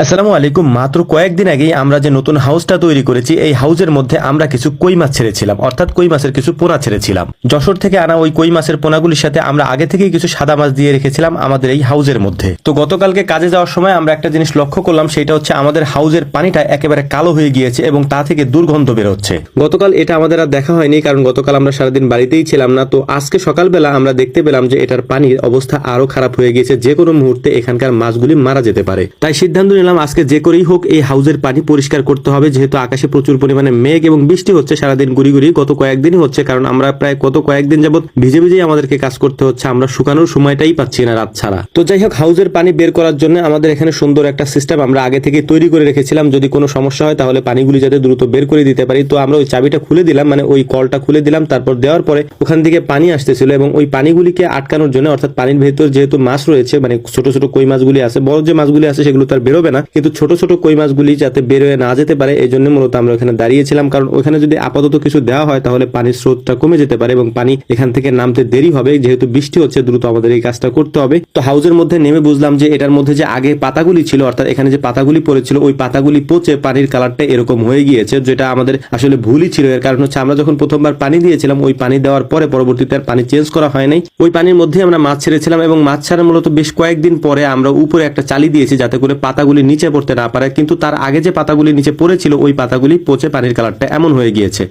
আসসালামু আলাইকুম। মাত্র কয়েকদিন আগেই আমরা যে নতুন হাউসটা তৈরি করেছি, এই হাউসের মধ্যে আমরা কিছু কই মাছ ছেড়েছিলাম, অর্থাৎ কই মাছের কিছু পোনা ছেড়েছিলাম। যশোর থেকে আনা ওই কই মাছের পোনাগুলির সাথে আমরা আগে থেকেই কিছু সাদা মাছ দিয়ে রেখেছিলাম আমাদের এই হাউসের মধ্যে। তো গতকালকে কাজে যাওয়ার সময় আমরা একটা জিনিস লক্ষ্য করলাম, সেটা হচ্ছে আমাদের হাউসের পানিটা একেবারে কালো হয়ে গিয়েছে এবং তা থেকে দুর্গন্ধ বেরোচ্ছে। গতকাল এটা আমাদের আর দেখা হয়নি, কারণ গতকাল আমরা সারাদিন বাড়িতেই ছিলাম না। তো আজকে সকালবেলা আমরা দেখতে পেলাম যে এটার পানির অবস্থা আরো খারাপ হয়ে গিয়েছে, যে কোনো মুহূর্তে এখানকার মাছগুলি মারা যেতে পারে। তাই সিদ্ধান্ত নিলাম আজকে যে করেই হোক এই হাউসের পানি পরিষ্কার করতে হবে, যেহেতু আকাশে প্রচুর পরিমাণে মেঘ এবং বৃষ্টি হচ্ছে সারাদিন গুড়ি গুড়ি, গত কয়েকদিনই হচ্ছে। কারণ আমরা প্রায় গত কয়েকদিন যাবত ভিজে ভিজেই আমাদেরকে কাজ করতে হচ্ছে, আমরা শুকানোর সময়টাই পাচ্ছি না রাত ছাড়া। তো যাই হোক, হাউসের পানি বের করার জন্য আমাদের এখানে সুন্দর একটা সিস্টেম আমরা আগে থেকে তৈরি করে রেখেছিলাম, যদি কোনো সমস্যা হয় তাহলে পানিগুলি যাতে দ্রুত বের করে দিতে পারি। তো আমরা ওই চাবিটা খুলে দিলাম, মানে ওই কলটা খুলে দিলাম, তারপর দেওয়ার পরে ওখান থেকে পানি আসতেছিল এবং ওই পানিগুলিকে আটকানোর জন্য, অর্থাৎ পানির ভেতর যেহেতু মাছ রয়েছে, মানে ছোট ছোট কই মাছগুলি আছে, বড় যে মাছগুলি আছে সেগুলো তার বেরোবে না, কিন্তু ছোট ছোট কই মাছগুলি যাতে বের হয়ে না যেতে পারে এই জন্য মূলত আমরা ওখানে দাঁড়িয়েছিলাম। কারণ ওখানে যদি আপাতত কিছু দেওয়া হয় তাহলে পানির স্রোতটা কমে যেতে পারে এবং পানি এখান থেকে নামতে দেরি হবে, যেহেতু বৃষ্টি হচ্ছে দ্রুত আমাদের এই কাজটা করতে হবে। তো হাউসের মধ্যে নেমে বুঝলাম যে এটার মধ্যে যে আগে পাতাগুলি ছিল, অর্থাৎ এখানে যে পাতাগুলি পড়েছিল, ওই পাতাগুলি পচে পানির কালারটা এরকম হয়ে গিয়েছে, যেটা আমাদের আসলে ভুলই ছিল। এর কারণ হচ্ছে আমরা যখন প্রথমবার পানি দিয়েছিলাম, ওই পানি দেওয়ার পরে পরবর্তীতে আর পানি চেঞ্জ করা হয় নাই, ওই পানির মধ্যে আমরা মাছ ছেড়েছিলাম এবং মাছ ছাড়া মূলত বেশ কয়েকদিন পরে আমরা উপরে একটা চালি দিয়েছি যাতে করে পাতাগুলি নিচে পড়তে না পারে, কিন্তু তার আগে যে পাতাগুলি নিচে পড়েছিল ওই পাতাগুলি পচে পানির কালারটা এমন হয়ে গিয়েছে।